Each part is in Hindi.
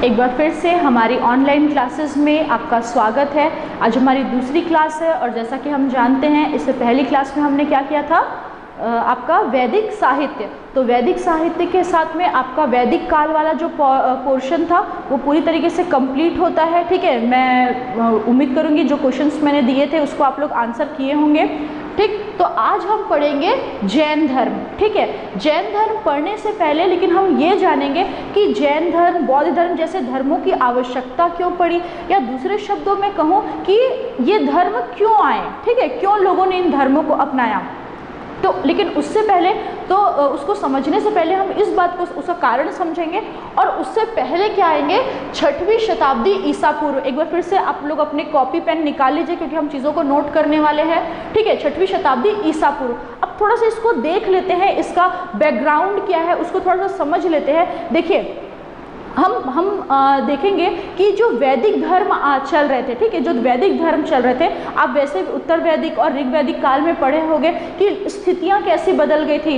एक बार फिर से हमारी ऑनलाइन क्लासेस में आपका स्वागत है। आज हमारी दूसरी क्लास है और जैसा कि हम जानते हैं इससे पहली क्लास में हमने क्या किया था, आपका वैदिक साहित्य। तो वैदिक साहित्य के साथ में आपका वैदिक काल वाला जो पोर्शन था वो पूरी तरीके से कंप्लीट होता है। ठीक है, मैं उम्मीद करूँगी जो क्वेश्चंस मैंने दिए थे उसको आप लोग आंसर किए होंगे। ठीक, तो आज हम पढ़ेंगे जैन धर्म। ठीक है, जैन धर्म पढ़ने से पहले लेकिन हम ये जानेंगे कि जैन धर्म, बौद्ध धर्म जैसे धर्मों की आवश्यकता क्यों पड़ी, या दूसरे शब्दों में कहूँ कि ये धर्म क्यों आए। ठीक है, क्यों लोगों ने इन धर्मों को अपनाया। तो लेकिन उससे पहले तो उसको समझने से पहले हम इस बात को, उसका कारण समझेंगे। और उससे पहले क्या आएंगे, 6वीं शताब्दी ईसा पूर्व। एक बार फिर से आप लोग अपने कॉपी पेन निकाल लीजिए क्योंकि हम चीज़ों को नोट करने वाले हैं। ठीक है, 6वीं शताब्दी ईसा पूर्व। अब थोड़ा सा इसको देख लेते हैं, इसका बैकग्राउंड क्या है उसको थोड़ा सा समझ लेते हैं। देखिए, हम देखेंगे कि जो वैदिक धर्म चल रहे थे, ठीक है, जो वैदिक धर्म चल रहे थे, आप वैसे उत्तर वैदिक और ऋग वैदिक काल में पढ़े होंगे कि स्थितियां कैसी बदल गई थी।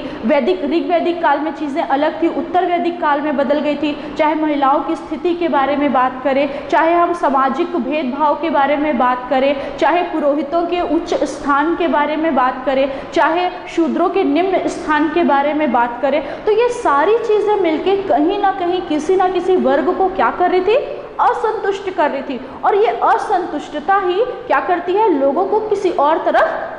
ऋग वैदिक काल में चीज़ें अलग थी, उत्तर वैदिक काल में बदल गई थी। चाहे महिलाओं की स्थिति के बारे में बात करें, चाहे हम सामाजिक भेदभाव के बारे में बात करें, चाहे पुरोहितों के उच्च स्थान के बारे में बात करें, चाहे शूद्रों के निम्न स्थान के बारे में बात करें, तो ये सारी चीज़ें मिलकर कहीं ना कहीं किसी ना किसी वर्ग को क्या कर रही थी, असंतुष्ट कर रही थी। और ये असंतुष्टता ही क्या करती है, लोगों को किसी और तरफ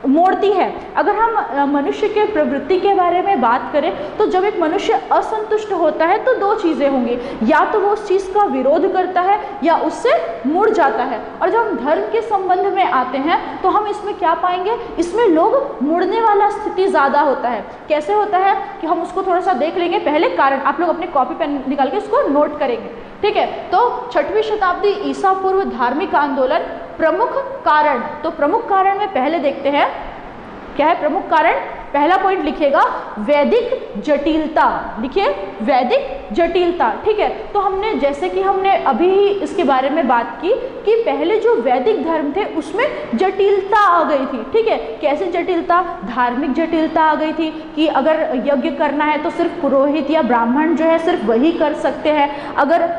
मोड़ती है। अगर हम मनुष्य के प्रवृत्ति के बारे में बात करें तो जब एक मनुष्य असंतुष्ट होता है तो दो चीज़ें होंगी, या तो वो उस चीज़ का विरोध करता है या उससे मुड़ जाता है। और जब हम धर्म के संबंध में आते हैं तो हम इसमें क्या पाएंगे, इसमें लोग मुड़ने वाला स्थिति ज़्यादा होता है। कैसे होता है कि हम उसको थोड़ा सा देख लेंगे। पहले कारण, आप लोग अपने कॉपी पेन निकाल के इसको नोट करेंगे। ठीक है, तो 6वीं शताब्दी ईसा पूर्व धार्मिक आंदोलन, प्रमुख कारण। तो प्रमुख कारण में पहले देखते हैं क्या है प्रमुख कारण। पहला पॉइंट लिखिएगा, वैदिक जटिलता। लिखिए, वैदिक जटिलता। ठीक है, तो हमने जैसे कि हमने अभी ही इसके बारे में बात की कि पहले जो वैदिक धर्म थे उसमें जटिलता आ गई थी। ठीक है, कैसे जटिलता, धार्मिक जटिलता आ गई थी कि अगर यज्ञ करना है तो सिर्फ पुरोहित या ब्राह्मण जो है सिर्फ वही कर सकते हैं। अगर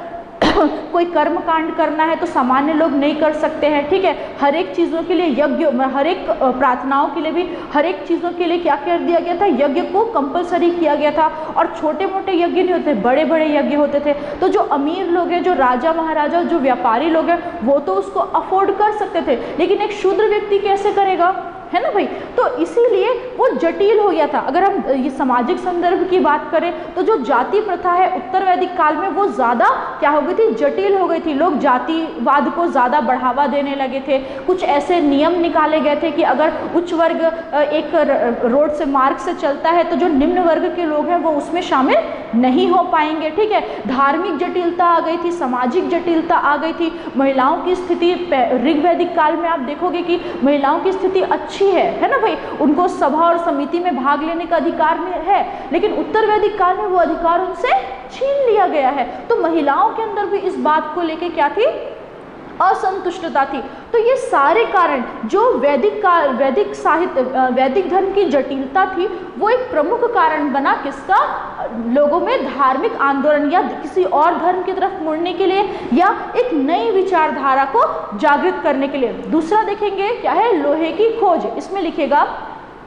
कोई कर्म कांड करना है तो सामान्य लोग नहीं कर सकते हैं। ठीक है, हर एक चीज़ों के लिए यज्ञ, हर एक प्रार्थनाओं के लिए भी, हर एक चीज़ों के लिए क्या कर दिया गया था, यज्ञ को कंपलसरी किया गया था। और छोटे मोटे यज्ञ नहीं होते, बड़े बड़े यज्ञ होते थे। तो जो अमीर लोग हैं, जो राजा महाराजा, जो व्यापारी लोग हैं, वो तो उसको अफोर्ड कर सकते थे, लेकिन एक शूद्र व्यक्ति कैसे करेगा, है ना भाई। तो इसीलिए वो जटिल हो गया था। अगर हम ये सामाजिक संदर्भ की बात करें तो जो जाति प्रथा है उत्तर वैदिक काल में वो ज़्यादा क्या हो गई थी, जटिल हो गई थी। लोग जातिवाद को ज़्यादा बढ़ावा देने लगे थे। कुछ ऐसे नियम निकाले गए थे कि अगर उच्च वर्ग एक रोड से मार्ग से चलता है तो जो निम्न वर्ग के लोग हैं वो उसमें शामिल नहीं हो पाएंगे। ठीक है, धार्मिक जटिलता आ गई थी, सामाजिक जटिलता आ गई थी। महिलाओं की स्थिति ऋग वैदिक काल में आप देखोगे कि महिलाओं की स्थिति अच्छी है ना भाई, उनको सभा और समिति में भाग लेने का अधिकार है, लेकिन उत्तर वैदिक काल में वो अधिकार उनसे छीन लिया गया है। तो महिलाओं के अंदर भी इस बात को लेके क्या थी, असंतुष्टता थी। तो ये सारे कारण जो वैदिक साहित्य, वैदिक धर्म की जटिलता थी, वो एक प्रमुख कारण बना किसका, लोगों में धार्मिक आंदोलन या किसी और धर्म की तरफ मुड़ने के लिए, या एक नई विचारधारा को जागृत करने के लिए। दूसरा देखेंगे क्या है, लोहे की खोज। इसमें लिखिएगा,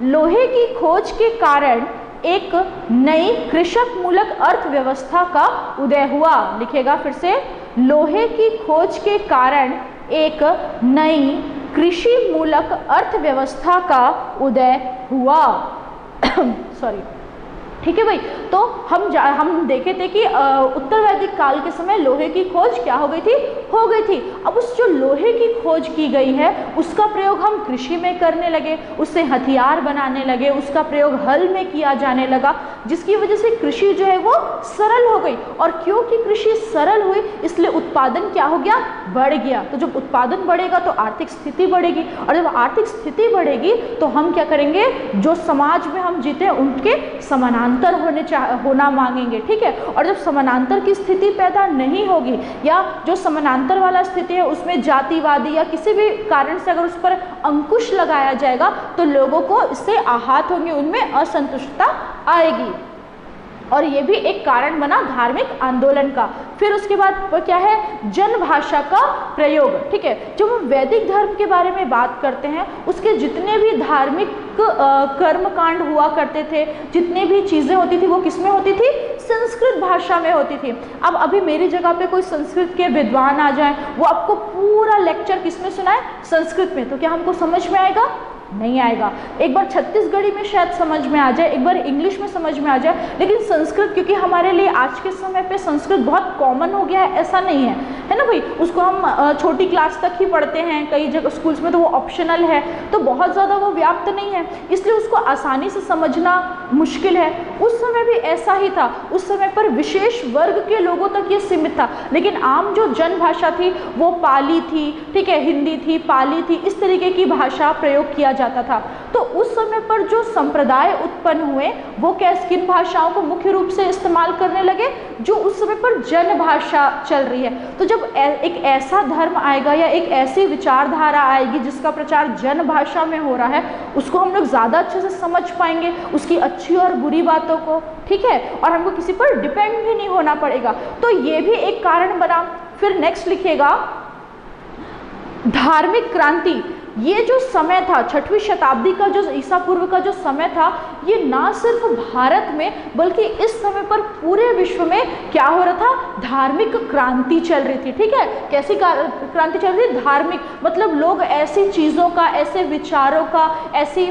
लोहे की खोज के कारण एक नई कृषक मूलक अर्थव्यवस्था का उदय हुआ। लिखिएगा फिर से, लोहे की खोज के कारण एक नई कृषि मूलक अर्थव्यवस्था का उदय हुआ। सॉरी, ठीक है भाई। तो हम देखे थे कि उत्तर वैदिक काल के समय लोहे की खोज क्या हो गई थी। अब उस जो लोहे की खोज की गई है उसका प्रयोग हम कृषि में करने लगे, उससे हथियार बनाने लगे, उसका प्रयोग हल में किया जाने लगा, जिसकी वजह से कृषि जो है वो सरल हो गई। और क्योंकि कृषि सरल हुई इसलिए उत्पादन क्या हो गया, बढ़ गया। तो जब उत्पादन बढ़ेगा तो आर्थिक स्थिति बढ़ेगी, और जब आर्थिक स्थिति बढ़ेगी तो हम क्या करेंगे, जो समाज में हम जीते उनके समानांतर होना मांगेंगे। ठीक है, और जब समानांतर की स्थिति पैदा नहीं होगी, या जो समानांतर वाला स्थिति है उसमें जातिवादी या किसी भी कारण से अगर उस पर अंकुश लगाया जाएगा तो लोगों को इससे आहत होंगे, उनमें असंतुष्टता आएगी। और ये भी एक कारण बना धार्मिक आंदोलन का। फिर उसके बाद क्या है, जन भाषा का प्रयोग, ठीक है। जब हम वैदिक धर्म के बारे में बात करते हैं, उसके जितने भी धार्मिक कर्म कांड हुआ करते थे, जितने भी चीज़ें होती थी, वो किस में होती थी, संस्कृत भाषा में होती थी। अब अभी मेरी जगह पे कोई संस्कृत के विद्वान आ जाए, वो आपको पूरा लेक्चर किस में सुनाए, संस्कृत में, तो क्या हमको समझ में आएगा, नहीं आएगा। एक बार छत्तीसगढ़ी में शायद समझ में आ जाए, एक बार इंग्लिश में समझ में आ जाए, लेकिन संस्कृत, क्योंकि हमारे लिए आज के समय पे संस्कृत बहुत कॉमन हो गया है, ऐसा नहीं है ना भाई। उसको हम छोटी क्लास तक ही पढ़ते हैं, कई जगह स्कूल्स में तो वो ऑप्शनल है, तो बहुत ज़्यादा वो व्याप्त नहीं है, इसलिए उसको आसानी से समझना मुश्किल है। उस समय भी ऐसा ही था, उस समय पर विशेष वर्ग के लोगों तक ये सीमित था, लेकिन आम जो जन भाषा थी वो पाली थी, ठीक है, हिंदी थी, पाली थी, इस तरीके की भाषा प्रयोग किया जाता था। तो उस समय पर जो संप्रदाय उत्पन्न हुए वो किन भाषाओं को मुख्य रूप से इस्तेमाल करने लगे, जो उस समय पर जन भाषा चल रही है। तो जब एक ऐसा धर्म आएगा या एक ऐसी विचारधारा आएगी जिसका प्रचार जन भाषा में हो रहा है, उसको हम लोग ज़्यादा अच्छे से समझ पाएंगे, उसकी अच्छी और बुरी बातों को, ठीक है, और हमको किसी पर डिपेंड भी नहीं होना पड़ेगा। तो ये भी एक कारण बना। फिर नेक्स्ट लिखिएगा, धार्मिक क्रांति। ये जो समय था, 6वीं शताब्दी का जो ईसा पूर्व का जो समय था, ये ना सिर्फ भारत में बल्कि इस समय पर पूरे विश्व में क्या हो रहा था, धार्मिक क्रांति चल रही थी, ठीक है। कैसी क्रांति चल रही थी, धार्मिक, मतलब लोग ऐसी चीज़ों का, ऐसे विचारों का, ऐसी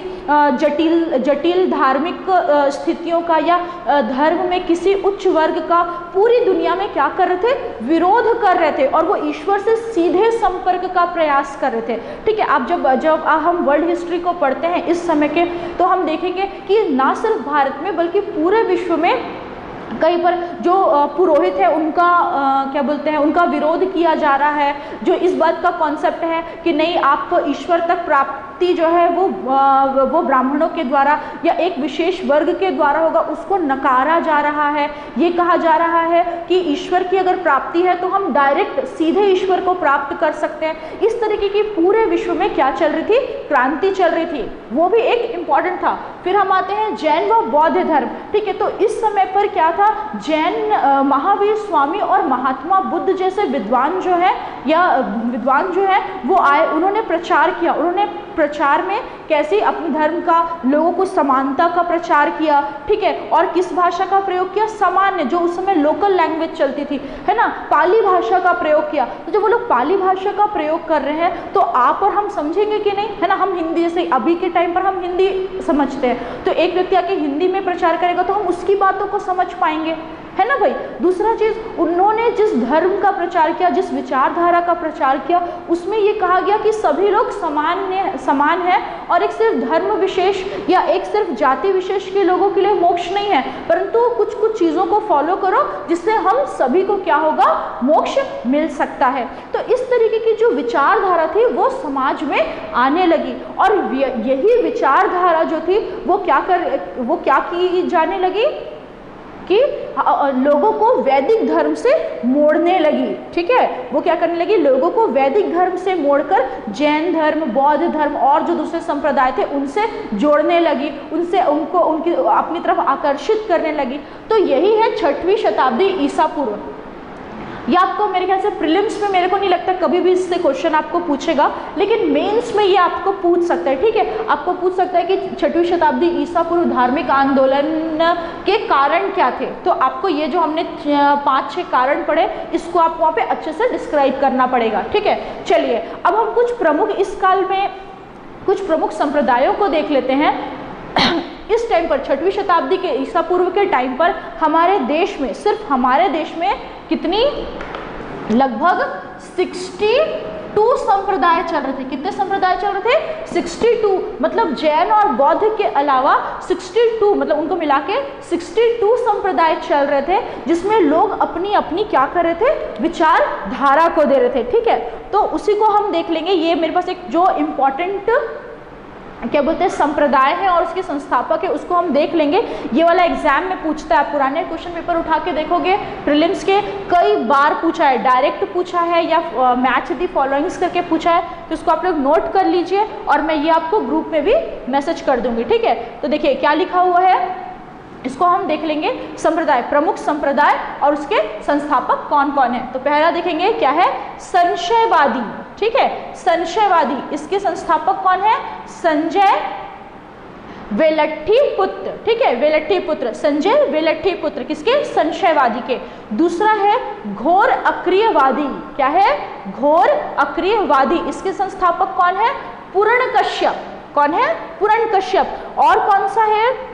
जटिल धार्मिक स्थितियों का या धर्म में किसी उच्च वर्ग का पूरी दुनिया में क्या कर रहे थे, विरोध कर रहे थे, और वो ईश्वर से सीधे संपर्क का प्रयास कर रहे थे, ठीक है। आप जब हम वर्ल्ड हिस्ट्री को पढ़ते हैं इस समय के, तो हम देखेंगे कि ना सिर्फ भारत में बल्कि पूरे विश्व में कहीं पर जो पुरोहित है उनका क्या बोलते हैं, उनका विरोध किया जा रहा है। जो इस बात का कॉन्सेप्ट है कि नहीं, आप ईश्वर तक प्राप्ति जो है वो ब्राह्मणों के द्वारा या एक विशेष वर्ग के द्वारा होगा, उसको नकारा जा रहा है। ये कहा जा रहा है कि ईश्वर की अगर प्राप्ति है तो हम डायरेक्ट सीधे ईश्वर को प्राप्त कर सकते हैं। इस तरीके की पूरे विश्व में क्या चल रही थी, क्रांति चल रही थी, वो भी एक इम्पॉर्टेंट था। फिर हम आते हैं जैन व बौद्ध धर्म, ठीक है। तो इस समय पर क्या था, जैन महावीर स्वामी और महात्मा बुद्ध जैसे विद्वान जो है वो आए, उन्होंने प्रचार किया। उन्होंने प्रचार में कैसे अपने धर्म का, लोगों को समानता का प्रचार किया, ठीक है। और किस भाषा का प्रयोग किया, सामान्य, जो उस समय लोकल लैंग्वेज चलती थी, है ना, पाली भाषा का प्रयोग किया। तो जब वो लोग पाली भाषा का प्रयोग कर रहे हैं तो आप और हम समझेंगे कि नहीं, है ना। हम हिंदी, जैसे अभी के टाइम पर हम हिंदी समझते हैं, तो एक व्यक्ति आके हिंदी में प्रचार करेगा तो हम उसकी बातों को समझ पाएंगे, है ना भाई। दूसरा चीज, उन्होंने जिस धर्म का प्रचार किया, जिस विचारधारा का प्रचार किया, उसमें ये कहा गया कि सभी लोग समान है, और एक सिर्फ धर्म विशेष या एक सिर्फ जाति विशेष के लोगों के लिए मोक्ष नहीं है, परंतु कुछ चीज़ों को फॉलो करो जिससे हम सभी को क्या होगा, मोक्ष मिल सकता है। तो इस तरीके की जो विचारधारा थी वो समाज में आने लगी, और यही विचारधारा जो थी वो क्या की जाने लगी कि लोगों को वैदिक धर्म से मोड़ने लगी, ठीक है। वो क्या करने लगी, लोगों को वैदिक धर्म से मोड़कर जैन धर्म, बौद्ध धर्म और जो दूसरे संप्रदाय थे उनसे जोड़ने लगी, उनको उनकी अपनी तरफ आकर्षित करने लगी। तो यही है 6वीं शताब्दी ईसा पूर्व। ये आपको मेरे ख्याल से प्रीलिम्स में मेरे को नहीं लगता कभी भी इससे क्वेश्चन आपको पूछेगा, लेकिन मेंस में ये आपको पूछ सकता है, ठीक है। आपको पूछ सकता है कि 6वीं शताब्दी ईसा पूर्व धार्मिक आंदोलन के कारण क्या थे। तो आपको ये जो हमने 5-6 कारण पढ़े, इसको आपको वहाँ पे अच्छे से डिस्क्राइब करना पड़ेगा, ठीक है। चलिए अब हम कुछ प्रमुख, इस काल में कुछ प्रमुख संप्रदायों को देख लेते हैं। इस टाइम पर 6वीं शताब्दी के ईसा पूर्व के टाइम पर हमारे देश में, सिर्फ हमारे देश में कितनी, लगभग 62 संप्रदाय चल रहे थे। कितने संप्रदाय चल रहे थे, 62। मतलब जैन और बौद्ध के अलावा 62, मतलब उनको मिला के 62 संप्रदाय चल रहे थे, जिसमें लोग अपनी अपनी क्या कर रहे थे, विचारधारा को दे रहे थे, ठीक है। तो उसी को हम देख लेंगे। ये मेरे पास एक जो इम्पोर्टेंट क्या बोलते हैं संप्रदाय है और उसके संस्थापक है, उसको हम देख लेंगे। ये वाला एग्जाम में पूछता है, पुराने क्वेश्चन पेपर उठा के देखोगे प्रीलिम्स के, कई बार पूछा है, डायरेक्ट पूछा है या मैच दी फॉलोइंग्स करके पूछा है, तो इसको आप लोग नोट कर लीजिए और मैं ये आपको ग्रुप में भी मैसेज कर दूंगी, ठीक है। तो देखिए क्या लिखा हुआ है, इसको हम देख लेंगे संप्रदाय, प्रमुख संप्रदाय और उसके संस्थापक कौन कौन है। तो पहला देखेंगे क्या है, संशयवादी। ठीक है, संशयवादी, इसके संस्थापक कौन है, संजय वेलट्ठीपुत्र। ठीक है, वेलट्ठीपुत्र, संजय वेलट्ठीपुत्र, किसके, संशयवादी के। दूसरा है घोर अक्रियवादी। क्या है, घोर अक्रियवादी, इसके संस्थापक कौन है, पुरणकश्यप। कौन है, पुरणकश्यप। और कौन सा है,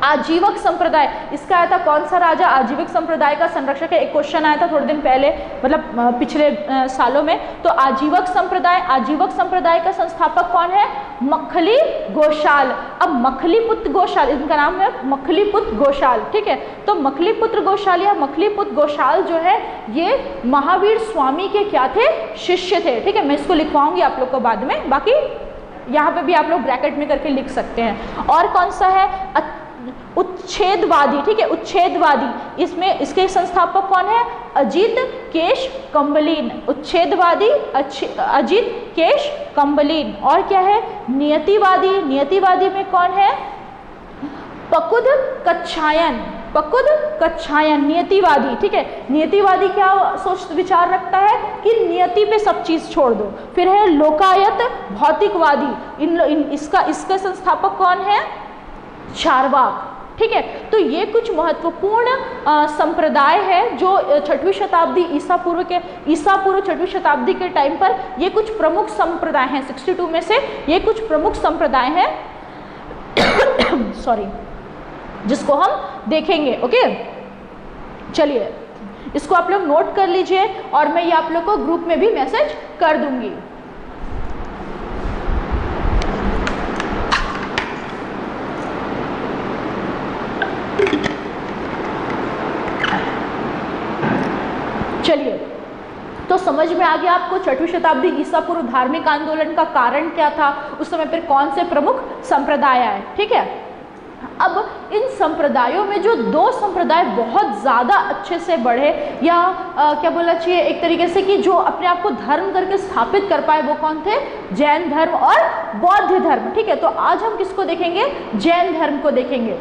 आजीवक संप्रदाय, इसका आया था कौन सा राजा आजीवक संप्रदाय का संरक्षक है, एक क्वेश्चन आया था थोड़े दिन पहले, मतलब पिछले सालों में। तो आजीवक संप्रदाय, आजीवक संप्रदाय का संस्थापक कौन है, मखली गोशाल। अब मखलीपुत्र गोशाल, इनका नाम है मखलीपुत्र गोशाल। ठीक है, तो मखलीपुत्र गोशाल या मखलीपुत्र गोशाल जो है ये महावीर स्वामी के क्या थे, शिष्य थे। ठीक है, मैं इसको लिखवाऊंगी आप लोग को बाद में, बाकी यहाँ पे भी आप लोग ब्रैकेट में करके लिख सकते हैं। और कौन सा है, उच्छेदवादी। ठीक है, उच्छेदवादी, इसमें इसके संस्थापक कौन है, अजित केश कम्बलीन। उच्छेदवादी अजित केश कम्बलीन। और क्या है, नियतिवादी। नियतिवादी में कौन है, पकुद कच्छायन। पकुद कच्छायन नियतिवादी। ठीक है, नियतिवादी क्या सोच विचार रखता है कि नियति पे सब चीज छोड़ दो। फिर है लोकायत भौतिकवादी, इसका संस्थापक कौन है, चार्वाक। ठीक है, तो ये कुछ महत्वपूर्ण संप्रदाय है जो 6वीं शताब्दी ईसा पूर्व 6वीं शताब्दी के टाइम पर ये कुछ प्रमुख संप्रदाय हैं। 62 में से ये कुछ प्रमुख संप्रदाय हैं सॉरी, जिसको हम देखेंगे। ओके, चलिए इसको आप लोग नोट कर लीजिए और मैं ये आप लोग को ग्रुप में भी मैसेज कर दूंगी। चलिए, तो समझ में आ गया आपको 6वीं शताब्दी ईसा पूर्व धार्मिक आंदोलन का कारण क्या था, उस समय पर कौन से प्रमुख संप्रदाय आए। ठीक है, अब इन संप्रदायों में जो दो संप्रदाय बहुत ज़्यादा अच्छे से बढ़े या क्या बोलना चाहिए एक तरीके से कि जो अपने आप को धर्म करके स्थापित कर पाए, वो कौन थे, जैन धर्म और बौद्ध धर्म। ठीक है, तो आज हम किसको देखेंगे, जैन धर्म को देखेंगे।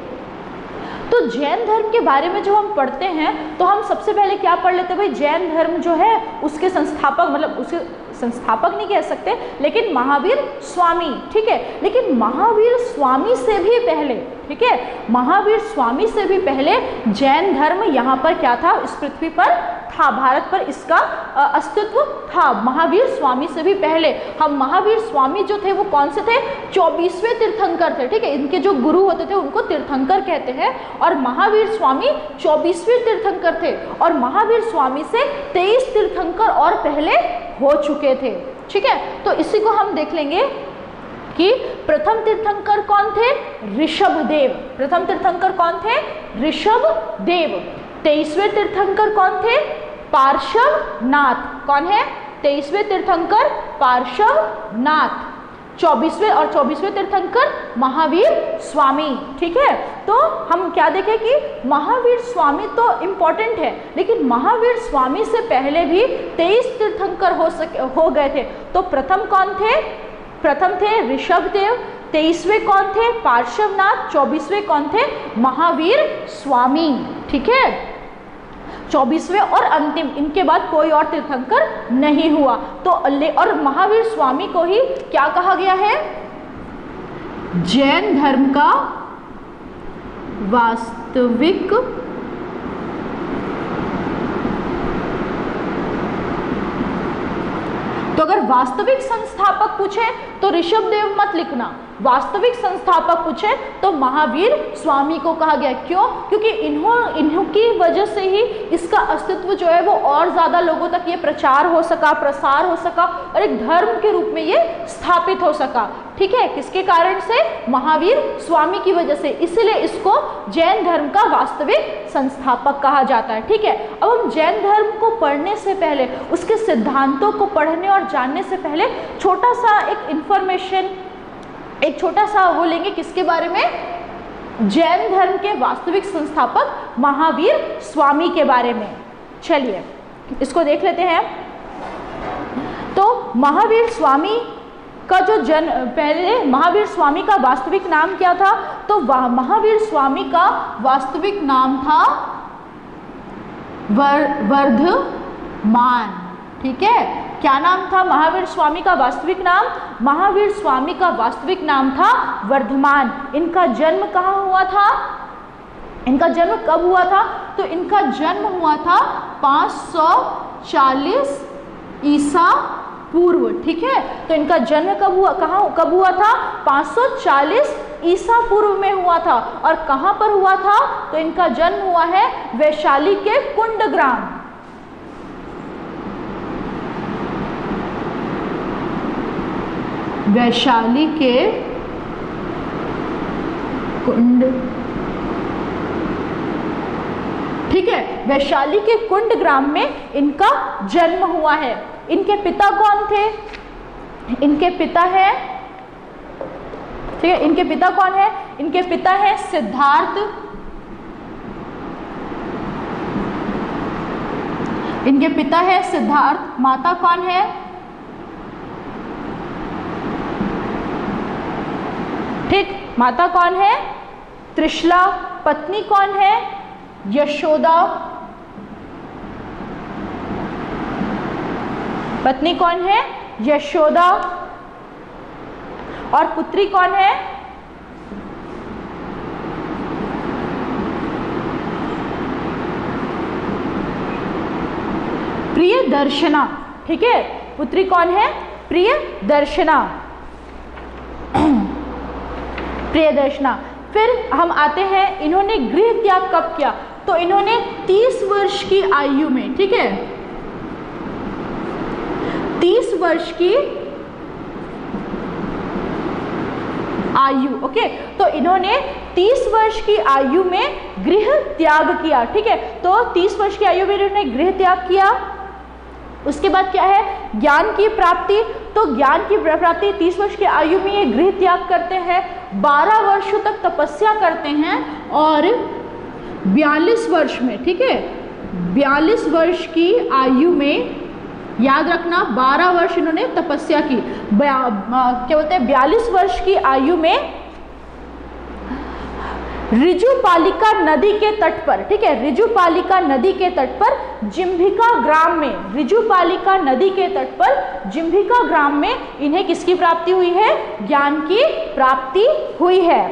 तो जैन धर्म के बारे में जब हम पढ़ते हैं तो हम सबसे पहले क्या पढ़ लेते हैं, भाई जैन धर्म जो है उसके संस्थापक, मतलब उसके संस्थापक नहीं कह सकते, लेकिन महावीर स्वामी। ठीक है, लेकिन महावीर स्वामी से भी पहले, ठीक है, महावीर स्वामी से भी पहले जैन धर्म यहाँ पर क्या था, इस पृथ्वी पर था, भारत पर इसका अस्तित्व था। महावीर स्वामी से भी पहले हम महावीर स्वामी जो थे वो कौन से थे, 24वें तीर्थंकर थे। ठीक है, इनके जो गुरु होते थे उनको तीर्थंकर कहते हैं और महावीर स्वामी 24वें तीर्थंकर थे और महावीर स्वामी से 23 तीर्थंकर और पहले हो चुके थे। ठीक है, तो इसी को हम देख लेंगे कि प्रथम तीर्थंकर कौन थे, ऋषभदेव। प्रथम तीर्थंकर कौन थे, ऋषभदेव। 23वें तीर्थंकर कौन थे, पार्श्वनाथ। कौन है, 23वें तीर्थंकर पार्श्वनाथ। 24वें तीर्थंकर महावीर स्वामी। ठीक है, तो हम क्या देखें कि महावीर स्वामी तो इम्पोर्टेंट है, लेकिन महावीर स्वामी से पहले भी 23 तीर्थंकर हो गए थे। तो प्रथम कौन थे, प्रथम थे ऋषभदेव, 23वें कौन थे, पार्श्वनाथ, 24वें कौन थे, महावीर स्वामी। ठीक है, 24वें और अंतिम, इनके बाद कोई और तीर्थंकर नहीं हुआ। तो और महावीर स्वामी को ही क्या कहा गया है, जैन धर्म का वास्तविक तो अगर वास्तविक संस्थापक पूछे तो ऋषभदेव मत लिखना, वास्तविक संस्थापक पूछे तो महावीर स्वामी को कहा गया। क्यों, क्योंकि इन्हों की वजह से ही इसका अस्तित्व जो है वो और ज़्यादा लोगों तक ये प्रचार हो सका, प्रसार हो सका और एक धर्म के रूप में ये स्थापित हो सका। ठीक है, किसके कारण से, महावीर स्वामी की वजह से, इसलिए इसको जैन धर्म का वास्तविक संस्थापक कहा जाता है। ठीक है, अब हम जैन धर्म को पढ़ने से पहले, उसके सिद्धांतों को पढ़ने और जानने से पहले छोटा सा एक इंफॉर्मेशन, एक छोटा सा वो लेंगे किसके बारे में, जैन धर्म के वास्तविक संस्थापक महावीर स्वामी के बारे में। चलिए इसको देख लेते हैं। तो महावीर स्वामी का जो पहले महावीर स्वामी का वास्तविक नाम क्या था, तो महावीर स्वामी का वास्तविक नाम था वर्धमान। ठीक है, क्या नाम था महावीर स्वामी का वास्तविक नाम? महावीर स्वामी का वास्तविक नाम था वर्धमान। इनका जन्म कहाँ हुआ था? इनका जन्म कब हुआ था? तो इनका जन्म हुआ था 540 ईसा पूर्व। ठीक है, तो इनका जन्म कब हुआ था? 540 ईसा पूर्व में हुआ था। और कहाँ पर हुआ था? तो इनका जन्म हुआ है वैशाली के कुंडग्राम। वैशाली के कुंड, ठीक है, वैशाली के कुंडग्राम में इनका जन्म हुआ है। इनके पिता कौन थे? इनके पिता है, ठीक है, इनके पिता कौन है? इनके पिता है सिद्धार्थ। इनके पिता है सिद्धार्थ। माता कौन है? ठीक, माता कौन है? त्रिशला। पत्नी कौन है? यशोदा। पत्नी कौन है? यशोदा। और पुत्री कौन है? प्रियदर्शना। ठीक है, पुत्री कौन है? प्रियदर्शना। प्रियदर्शना। फिर हम आते हैं, इन्होंने गृह त्याग कब किया? तो इन्होंने 30 वर्ष की आयु में, ठीक है, 30 वर्ष की आयु, ओके, तो इन्होंने 30 वर्ष की आयु में गृह त्याग किया। ठीक है, तो 30 वर्ष की आयु में इन्होंने गृह त्याग किया। उसके बाद क्या है? ज्ञान की प्राप्ति। तो ज्ञान की प्राप्ति 30 वर्ष की आयु में ये गृह त्याग करते हैं, 12 वर्षों तक तपस्या करते हैं और 42 वर्ष में, ठीक है, 42 वर्ष की आयु में, याद रखना 12 वर्ष इन्होंने तपस्या की, क्या बोलते हैं, 42 वर्ष की आयु में ऋजुपालिका नदी के तट पर, ठीक है, ऋजुपालिका नदी के तट पर जिम्भिका ग्राम में, ऋजुपालिका नदी के तट पर जिम्भिका ग्राम में इन्हें किसकी प्राप्ति हुई है? ज्ञान की प्राप्ति हुई है।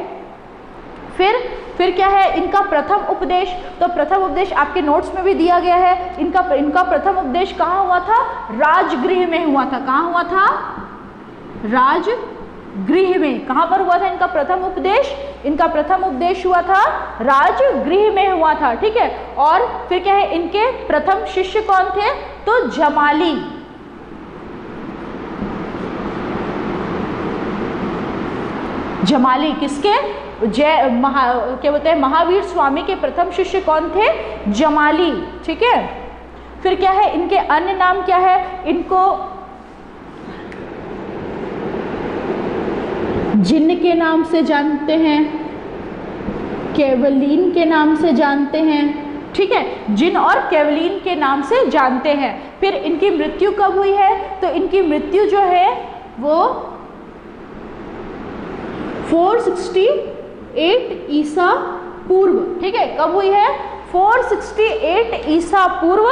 फिर क्या है? इनका प्रथम उपदेश। तो प्रथम उपदेश आपके नोट्स में भी दिया गया है। इनका प्रथम उपदेश कहाँ हुआ था? राजगृह में हुआ था। कहाँ हुआ था? राजगृह में। कहाँ पर हुआ था इनका प्रथम उपदेश? इनका प्रथम उपदेश हुआ था राजगृह में हुआ था। ठीक है, और फिर क्या है? इनके प्रथम शिष्य कौन थे? तो जमाली। जमाली किसके? क्या बोलते हैं, महावीर स्वामी के प्रथम शिष्य कौन थे? जमाली। ठीक है, फिर क्या है? इनके अन्य नाम क्या है? इनको जिन्न के नाम से जानते हैं, केवलीन के नाम से जानते हैं। ठीक है, जिन्न और केवलीन के नाम से जानते हैं। फिर इनकी मृत्यु कब हुई है? तो इनकी मृत्यु जो है वो 468 ईसा पूर्व। ठीक है, कब हुई है? 468 ईसा पूर्व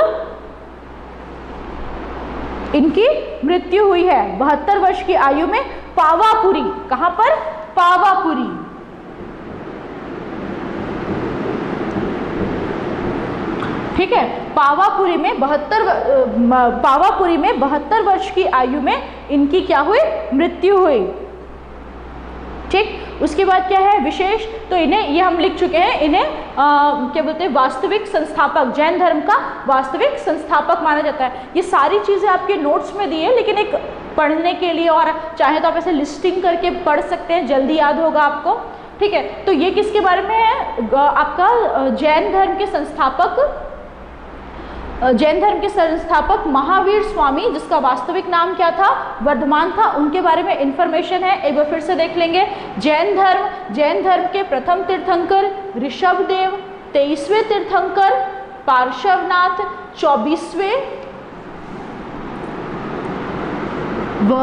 इनकी मृत्यु हुई है, 72 वर्ष की आयु में, पावापुरी। कहां पर? पावापुरी। ठीक है, पावापुरी में 72 वर्ष की आयु में इनकी क्या हुई? मृत्यु हुई। ठीक, उसके बाद क्या है विशेष? तो इन्हें, ये हम लिख चुके हैं, इन्हें क्या बोलते हैं, वास्तविक संस्थापक, जैन धर्म का वास्तविक संस्थापक माना जाता है। ये सारी चीज़ें आपके नोट्स में दी है, लेकिन एक पढ़ने के लिए, और चाहे तो आप ऐसे लिस्टिंग करके पढ़ सकते हैं, जल्दी याद होगा आपको। ठीक है, तो ये किसके बारे में है? आपका जैन धर्म के संस्थापक, जैन धर्म के संस्थापक महावीर स्वामी, जिसका वास्तविक नाम क्या था? वर्धमान था, उनके बारे में इंफॉर्मेशन है। एक बार फिर से देख लेंगे। जैन धर्म के प्रथम तीर्थंकर ऋषभदेव, 23वें तीर्थंकर पार्श्वनाथ, 24वें व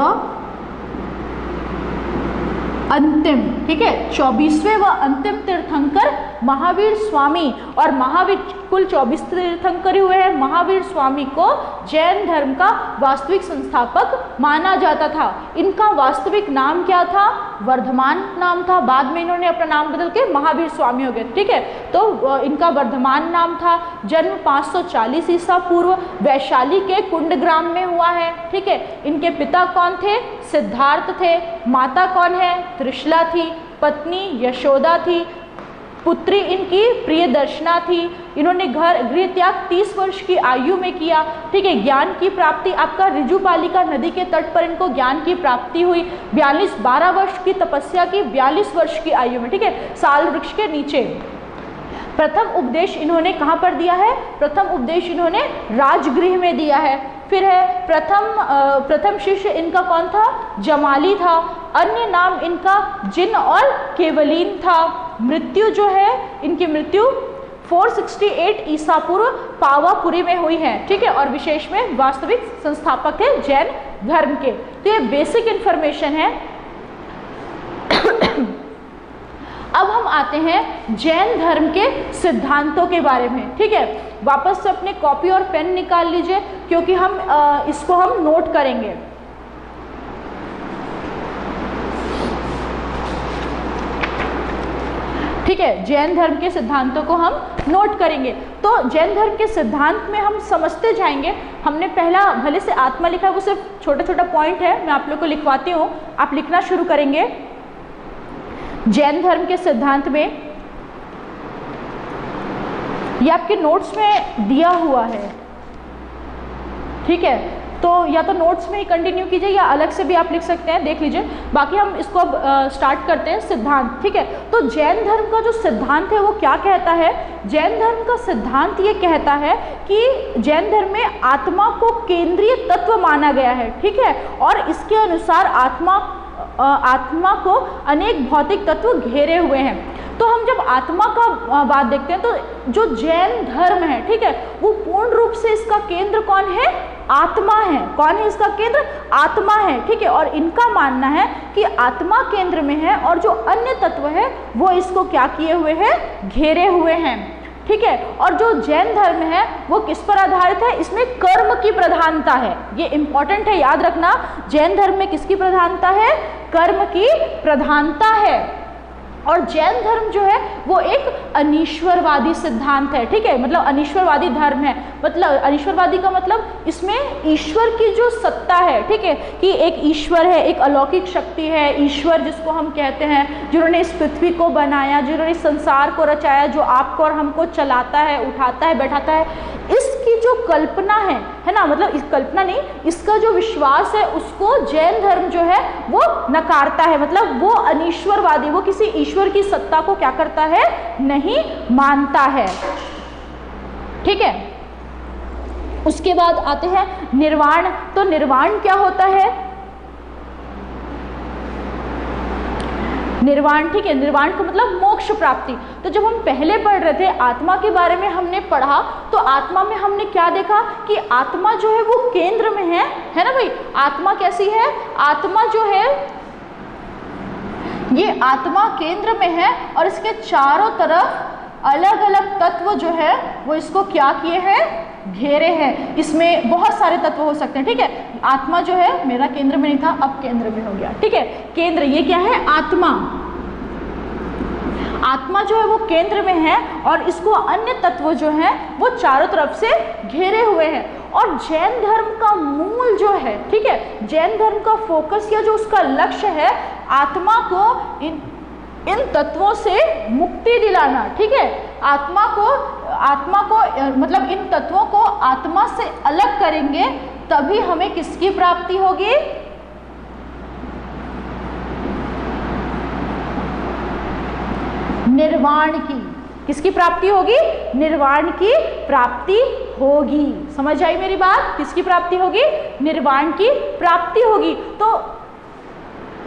अंतिम, ठीक है, 24वें व अंतिम तीर्थंकर महावीर स्वामी। और महावीर कुल 24 तीर्थंकर हुए हैं। महावीर स्वामी को जैन धर्म का वास्तविक संस्थापक माना जाता था। इनका वास्तविक नाम क्या था? वर्धमान नाम था। बाद में इन्होंने अपना नाम बदल के महावीर स्वामी हो गए, ठीक है। तो इनका वर्धमान नाम था। जन्म 540 ईसा पूर्व वैशाली के कुंडग्राम में हुआ है, ठीक है। इनके पिता कौन थे? सिद्धार्थ थे। माता कौन है? त्रिशला थी। पत्नी यशोदा थी। पुत्री इनकी प्रियदर्शना थी। इन्होंने गृह त्याग 30 वर्ष की आयु में किया, ठीक है। ज्ञान की प्राप्ति आपका ऋजुपालिका नदी के तट पर इनको ज्ञान की प्राप्ति हुई। 12 वर्ष की तपस्या की 42 वर्ष की आयु में, ठीक है, साल वृक्ष के नीचे। प्रथम उपदेश इन्होंने कहाँ पर दिया है? प्रथम उपदेश इन्होंने राजगृह में दिया है। फिर है प्रथम शिष्य इनका कौन था? जमाली था। अन्य नाम इनका जिन और केवलीन था। मृत्यु जो है, इनकी मृत्यु 468 ईसा पूर्व पावापुरी में हुई है, ठीक है। और विशेष में वास्तविक संस्थापक है जैन धर्म के। तो ये बेसिक इंफॉर्मेशन है। अब हम आते हैं जैन धर्म के सिद्धांतों के बारे में, ठीक है। वापस से अपने कॉपी और पेन निकाल लीजिए, क्योंकि हम इसको हम नोट करेंगे। ठीक है, जैन धर्म के सिद्धांतों को हम नोट करेंगे। तो जैन धर्म के सिद्धांत में हम समझते जाएंगे। हमने पहला भले से आत्मा लिखा है, वो सिर्फ छोटा छोटा पॉइंट है, मैं आप लोग को लिखवाती हूँ, आप लिखना शुरू करेंगे। जैन धर्म के सिद्धांत में ये आपके नोट्स में दिया हुआ है, ठीक है। तो या तो नोट्स में ही कंटिन्यू कीजिए या अलग से भी आप लिख सकते हैं, देख लीजिए। बाकी हम इसको अब स्टार्ट करते हैं सिद्धांत, ठीक है। तो जैन धर्म का जो सिद्धांत है वो क्या कहता है? जैन धर्म का सिद्धांत ये कहता है कि जैन धर्म में आत्मा को केंद्रीय तत्व माना गया है, ठीक है। और इसके अनुसार आत्मा को अनेक भौतिक तत्व घेरे हुए हैं। तो हम जब आत्मा का बात देखते हैं, तो जो जैन धर्म है, ठीक है, वो पूर्ण रूप से इसका केंद्र कौन है? आत्मा है। कौन है इसका केंद्र? आत्मा है, ठीक है। और इनका मानना है कि आत्मा केंद्र में है और जो अन्य तत्व है वो इसको क्या किए हुए हैं? घेरे हुए हैं, ठीक है। और जो जैन धर्म है वो किस पर आधारित है? इसमें कर्म की प्रधानता है। ये इंपॉर्टेंट है, याद रखना। जैन धर्म में किसकी प्रधानता है? कर्म की प्रधानता है। और जैन धर्म जो है वो एक अनीश्वरवादी सिद्धांत है, ठीक है। मतलब अनीश्वरवादी धर्म है। मतलब अनीश्वरवादी का मतलब इसमें ईश्वर की जो सत्ता है, ठीक है, कि एक ईश्वर है, एक अलौकिक शक्ति है, ईश्वर जिसको हम कहते हैं, जिन्होंने इस पृथ्वी को बनाया, जिन्होंने इस संसार को रचाया, जो आपको और हमको चलाता है, उठाता है, बैठाता है, इसकी जो कल्पना है ना, मतलब इस कल्पना नहीं, इसका जो विश्वास है उसको जैन धर्म जो है वो नकारता है। मतलब वो अनीश्वरवादी, वो किसी ईश्वर की सत्ता को क्या करता है? नहीं मानता है, ठीक है। उसके बाद आते हैं निर्वाण। तो निर्वाण क्या होता है? निर्वाण, ठीक है, निर्वाण का मतलब मोक्ष प्राप्ति। तो जब हम पहले पढ़ रहे थे आत्मा के बारे में, हमने पढ़ा तो आत्मा में हमने क्या देखा कि आत्मा जो है वो केंद्र में है ना भाई। आत्मा कैसी है? आत्मा जो है ये आत्मा केंद्र में है और इसके चारों तरफ अलग अलग तत्व जो है वो इसको क्या किए हैं? घेरे हैं। इसमें बहुत सारे तत्व हो सकते हैं, ठीक है। आत्मा जो है, मेरा केंद्र में नहीं था, अब केंद्र में हो गया, ठीक है। केंद्र ये क्या है? आत्मा। आत्मा जो है वो केंद्र में है और इसको अन्य तत्व जो है वो चारों तरफ से घेरे हुए हैं। और जैन धर्म का मूल जो है, ठीक है, जैन धर्म का फोकस या जो उसका लक्ष्य है, आत्मा को इन तत्वों से मुक्ति दिलाना, ठीक है। आत्मा को मतलब इन तत्वों को आत्मा से अलग करेंगे तभी हमें किसकी प्राप्ति होगी? निर्वाण की। किसकी प्राप्ति होगी? निर्वाण की प्राप्ति होगी। समझ आई मेरी बात? किसकी प्राप्ति होगी? निर्वाण की प्राप्ति होगी। तो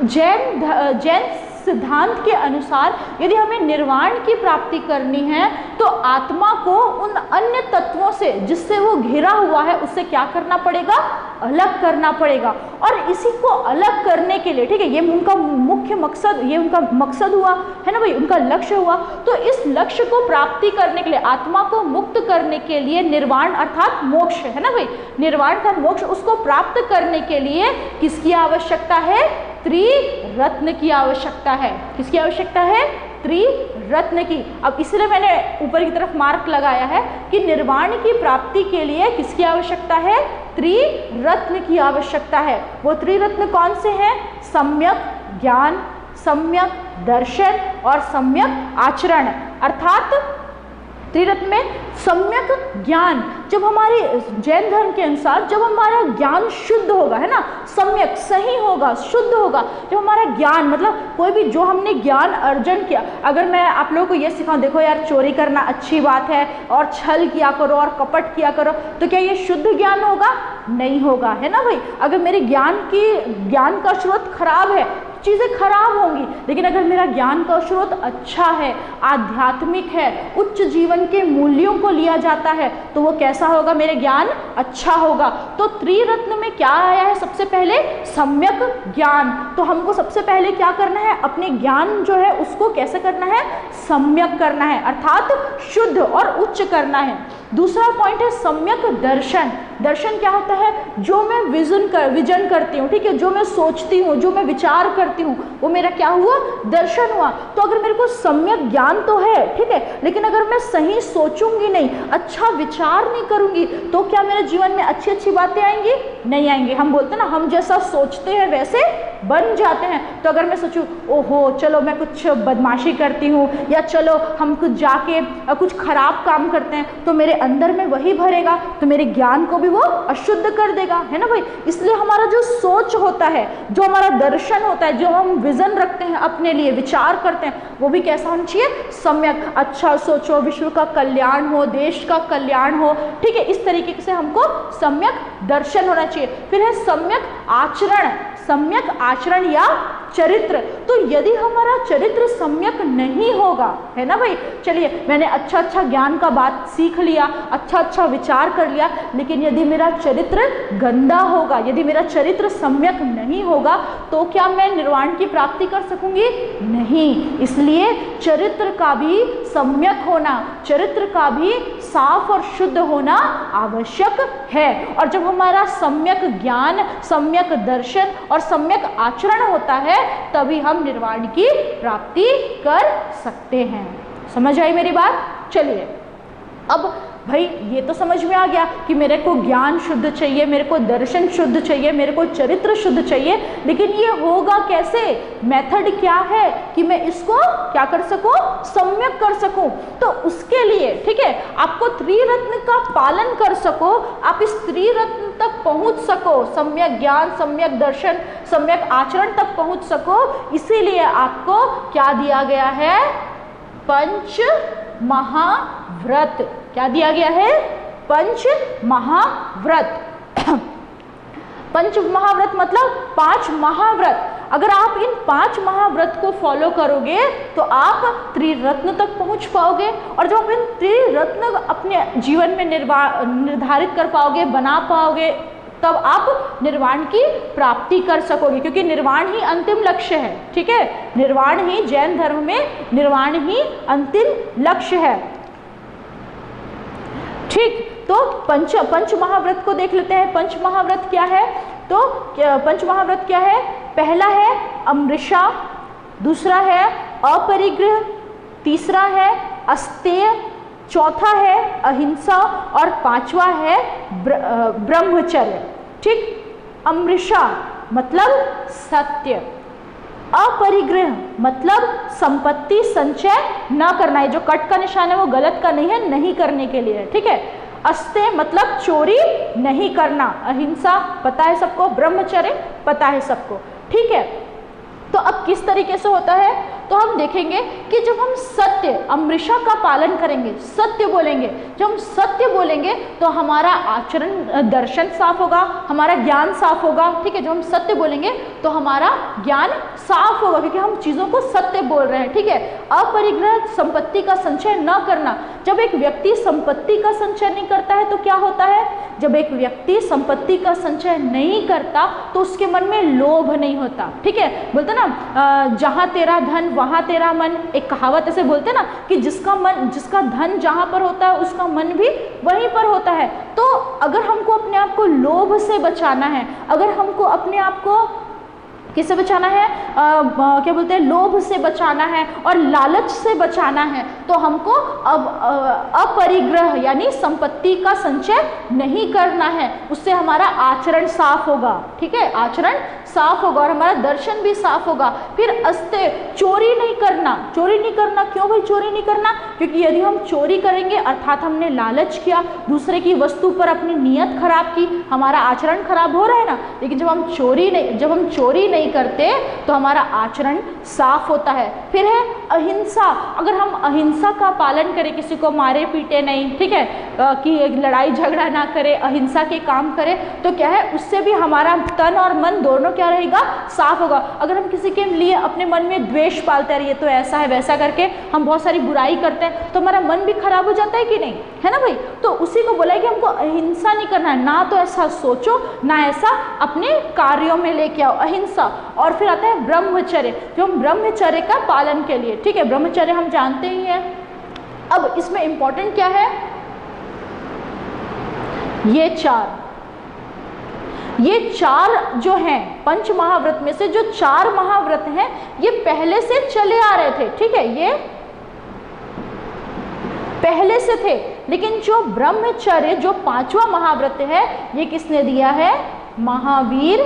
जैन सिद्धांत के अनुसार यदि हमें निर्वाण की प्राप्ति करनी है तो आत्मा को उन अन्य तत्वों से जिससे वो घिरा हुआ है उससे क्या करना पड़ेगा? अलग करना पड़ेगा। और इसी को अलग करने के लिए, ठीक है, ये उनका मुख्य मकसद, ये उनका मकसद हुआ है ना भाई, उनका लक्ष्य हुआ। तो इस लक्ष्य को प्राप्ति करने के लिए, आत्मा को मुक्त करने के लिए निर्वाण अर्थात मोक्ष है ना भाई, निर्वाण का मोक्ष, उसको प्राप्त करने के लिए किसकी आवश्यकता है? त्रिरत्न की आवश्यकता है। किसकी आवश्यकता है? त्रिरत्न की। अब इसलिए मैंने ऊपर की तरफ मार्क लगाया है कि निर्वाण की प्राप्ति के लिए किसकी आवश्यकता है? त्रिरत्न की आवश्यकता है। वो त्रिरत्न कौन से हैं? सम्यक ज्ञान, सम्यक दर्शन और सम्यक आचरण। अर्थात त्रिरत्न में सम्यक ज्ञान, जब हमारे जैन धर्म के अनुसार जब हमारा ज्ञान शुद्ध होगा, है ना, सम्यक सही होगा, शुद्ध होगा, जब हमारा ज्ञान मतलब कोई भी जो हमने ज्ञान अर्जन किया, अगर मैं आप लोगों को ये सिखाऊं, देखो यार चोरी करना अच्छी बात है और छल किया करो और कपट किया करो, तो क्या ये शुद्ध ज्ञान होगा? नहीं होगा, है ना भाई। अगर मेरे ज्ञान का स्रोत खराब है, चीज़ें खराब होंगी। लेकिन अगर मेरा ज्ञान का स्रोत अच्छा है, आध्यात्मिक है, उच्च जीवन के मूल्यों को लिया जाता है, तो वो कैसा होगा? मेरे ज्ञान अच्छा होगा। तो त्रिरत्न में क्या आया है? सबसे पहले सम्यक ज्ञान। तो हमको सबसे पहले क्या करना है? अपने ज्ञान जो है उसको कैसे करना है? सम्यक करना है, अर्थात शुद्ध और उच्च करना है। दूसरा पॉइंट है सम्यक दर्शन। दर्शन क्या होता है? जो मैं विजन करती हूँ, ठीक है, जो मैं सोचती हूँ, जो मैं विचार करती हूँ, वो मेरा क्या हुआ? दर्शन हुआ। तो अगर मेरे को सम्यक ज्ञान तो है, ठीक है, लेकिन अगर मैं सही सोचूंगी नहीं, अच्छा विचार नहीं करूंगी, तो क्या मेरे जीवन में अच्छी अच्छी बातें आएंगी? नहीं आएंगी। हम बोलते हैं ना, हम जैसा सोचते हैं वैसे बन जाते हैं। तो अगर मैं सोचूं, ओहो चलो मैं कुछ बदमाशी करती हूँ, या चलो हम कुछ जाके कुछ खराब काम करते हैं, तो मेरे अंदर में वही भरेगा, तो मेरे ज्ञान को भी वो अशुद्ध कर देगा, है ना भाई। इसलिए हमारा जो सोच होता है, जो हमारा दर्शन होता है, जो हम विजन रखते हैं अपने लिए, विचार करते हैं, वो भी कैसा होना चाहिए? सम्यक। अच्छा सोचो, विश्व का कल्याण हो, देश का कल्याण हो, ठीक है, इस तरीके से हमको सम्यक दर्शन होना चाहिए। फिर है सम्यक आचरण। सम्यक आचरण या चरित्र। तो यदि हमारा चरित्र सम्यक नहीं होगा, है ना भाई, चलिए मैंने अच्छा ज्ञान का बात सीख लिया, अच्छा विचार कर लिया, लेकिन यदि मेरा चरित्र गंदा होगा, यदि मेरा चरित्र सम्यक नहीं होगा, तो क्या मैं निर्वाण की प्राप्ति कर सकूंगी? नहीं। इसलिए चरित्र का भी सम्यक होना, चरित्र का भी साफ और शुद्ध होना आवश्यक है। और जब हमारा सम्यक ज्ञान, सम्यक दर्शन और सम्यक आचरण होता है, तभी हम निर्वाण की प्राप्ति कर सकते हैं। समझ आई मेरी बात? चलिए, अब भाई ये तो समझ में आ गया कि मेरे को ज्ञान शुद्ध चाहिए, मेरे को दर्शन शुद्ध चाहिए, मेरे को चरित्र शुद्ध चाहिए, लेकिन ये होगा कैसे? मेथड क्या है कि मैं इसको क्या कर सकूं? सम्यक कर सकूं। तो उसके लिए, ठीक है, आपको त्रिरत्न का पालन कर सको, आप इस त्रिरत्न तक पहुंच सको, सम्यक ज्ञान, सम्यक दर्शन, सम्यक आचरण तक पहुंच सको, इसीलिए आपको क्या दिया गया है? पंच महाव्रत। क्या दिया गया है? पंच महाव्रत। पंच महाव्रत मतलब 5 महाव्रत। अगर आप इन 5 महाव्रत को फॉलो करोगे तो आप त्रिरत्न तक पहुंच पाओगे। और जब आप इन त्रिरत्न अपने जीवन में निर्धारित कर पाओगे, बना पाओगे, तब आप निर्वाण की प्राप्ति कर सकोगे, क्योंकि निर्वाण ही अंतिम लक्ष्य है। ठीक है, निर्वाण ही, जैन धर्म में निर्वाण ही अंतिम लक्ष्य है। ठीक, तो पंच महाव्रत को देख लेते हैं। पंच महाव्रत क्या है? तो पंच महाव्रत क्या है? पहला है अमृषा, दूसरा है अपरिग्रह, तीसरा है अस्तेय, चौथा है अहिंसा और 5वां है ब्रह्मचर्य। ठीक, अमृषा मतलब सत्य, अपरिग्रह मतलब संपत्ति संचय न करना है, जो कट का निशान है वो गलत का नहीं है, नहीं करने के लिए। ठीक है, अस्तेय मतलब चोरी नहीं करना, अहिंसा पता है सबको, ब्रह्मचर्य पता है सबको। ठीक है, तो अब किस तरीके से होता है? तो हम देखेंगे कि जब हम सत्य अमृषा का पालन करेंगे, सत्य बोलेंगे, जब हम सत्य बोलेंगे तो हमारा आचरण दर्शन साफ होगा, हमारा ज्ञान साफ होगा। ठीक है, जब हम सत्य बोलेंगे तो हमारा ज्ञान साफ होगा, क्योंकि हम चीज़ों को सत्य बोल रहे हैं। ठीक है, अपरिग्रह संपत्ति का संचय न करना। जब एक व्यक्ति संपत्ति का संचय नहीं करता है तो क्या होता है, जब एक व्यक्ति संपत्ति का संचय नहीं करता तो उसके मन में लोभ नहीं होता। ठीक है, बोलते ना जहाँ तेरा धन वहाँ तेरा मन, एक कहावत ऐसे बोलते ना कि जिसका धन जहाँ पर होता है उसका मन भी वहीं पर होता है। तो अगर हमको अपने आप को लोभ से बचाना है, अगर हमको अपने आप को किससे बचाना है, क्या बोलते हैं, लोभ से बचाना है और लालच से बचाना है, तो हमको अब अपरिग्रह यानी संपत्ति का संचय नहीं करना है। उससे हमारा आचरण साफ होगा। ठीक है, आचरण साफ होगा और हमारा दर्शन भी साफ होगा। फिर अस्ते चोरी नहीं करना। चोरी नहीं करना, क्यों भाई चोरी नहीं करना? क्योंकि यदि हम चोरी करेंगे अर्थात हमने लालच किया, दूसरे की वस्तु पर अपनी नीयत खराब की, हमारा आचरण खराब हो रहा है ना। लेकिन जब हम चोरी नहीं करते तो हमारा आचरण साफ होता है। फिर है अहिंसा। अगर हम अहिंसा का पालन करें, किसी को मारे पीटे नहीं, ठीक है, कि लड़ाई झगड़ा ना करें, अहिंसा के काम करें, तो क्या है, उससे भी हमारा तन और मन दोनों क्या रहेगा, साफ होगा। अगर हम किसी के लिए अपने मन में द्वेष पालते रहिए, तो ऐसा है वैसा करके हम बहुत सारी बुराई करते हैं, तो हमारा मन भी खराब हो जाता है कि नहीं, है ना भाई। तो उसी को बोला है कि हमको अहिंसा नहीं करना है, ना तो ऐसा सोचो ना ऐसा अपने कार्यों में लेके आओ, अहिंसा। और फिर आता है ब्रह्मचर्य, जो हम ब्रह्मचर्य का पालन के लिए, ठीक है, ब्रह्मचर्य हम जानते ही हैं। अब इसमें इंपॉर्टेंट क्या है, ये चार जो हैं पंच महाव्रत में से जो 4 महाव्रत हैं ये पहले से चले आ रहे थे। ठीक है, ये पहले से थे, लेकिन जो ब्रह्मचर्य जो 5वां महाव्रत है ये किसने दिया है, महावीर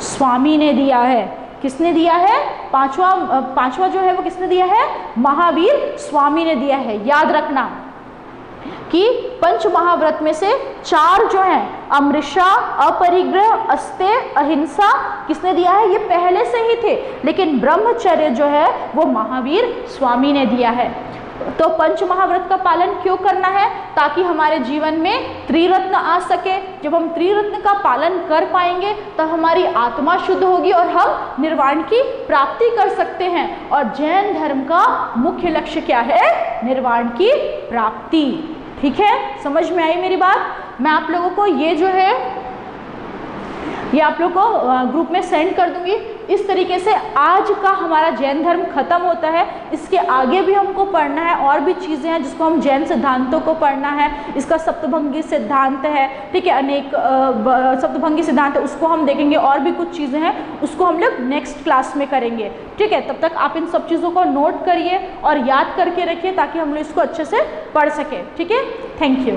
स्वामी ने दिया है। किसने दिया है, पांचवा जो है वो किसने दिया है, महावीर स्वामी ने दिया है। याद रखना कि पंच महाव्रत में से 4 जो हैं, अमृषा, अपरिग्रह, अस्तेय, अहिंसा, किसने दिया है, ये पहले से ही थे, लेकिन ब्रह्मचर्य जो है वो महावीर स्वामी ने दिया है। तो पंच महाव्रत का पालन क्यों करना है, ताकि हमारे जीवन में त्रिरत्न आ सके। जब हम त्रिरत्न का पालन कर पाएंगे तो हमारी आत्मा शुद्ध होगी और हम निर्वाण की प्राप्ति कर सकते हैं। और जैन धर्म का मुख्य लक्ष्य क्या है, निर्वाण की प्राप्ति। ठीक है, समझ में आई मेरी बात। मैं आप लोगों को ये जो है ये आप लोग को ग्रुप में सेंड कर दूंगी। इस तरीके से आज का हमारा जैन धर्म खत्म होता है। इसके आगे भी हमको पढ़ना है, और भी चीज़ें हैं जिसको हम जैन सिद्धांतों को पढ़ना है। इसका सप्तभंगी सिद्धांत है, ठीक है, अनेक सप्तभंगी सिद्धांत है, उसको हम देखेंगे। और भी कुछ चीज़ें हैं उसको हम लोग नेक्स्ट क्लास में करेंगे। ठीक है, तब तक आप इन सब चीज़ों को नोट करिए और याद करके रखिए ताकि हम लोग इसको अच्छे से पढ़ सकें। ठीक है, थैंक यू।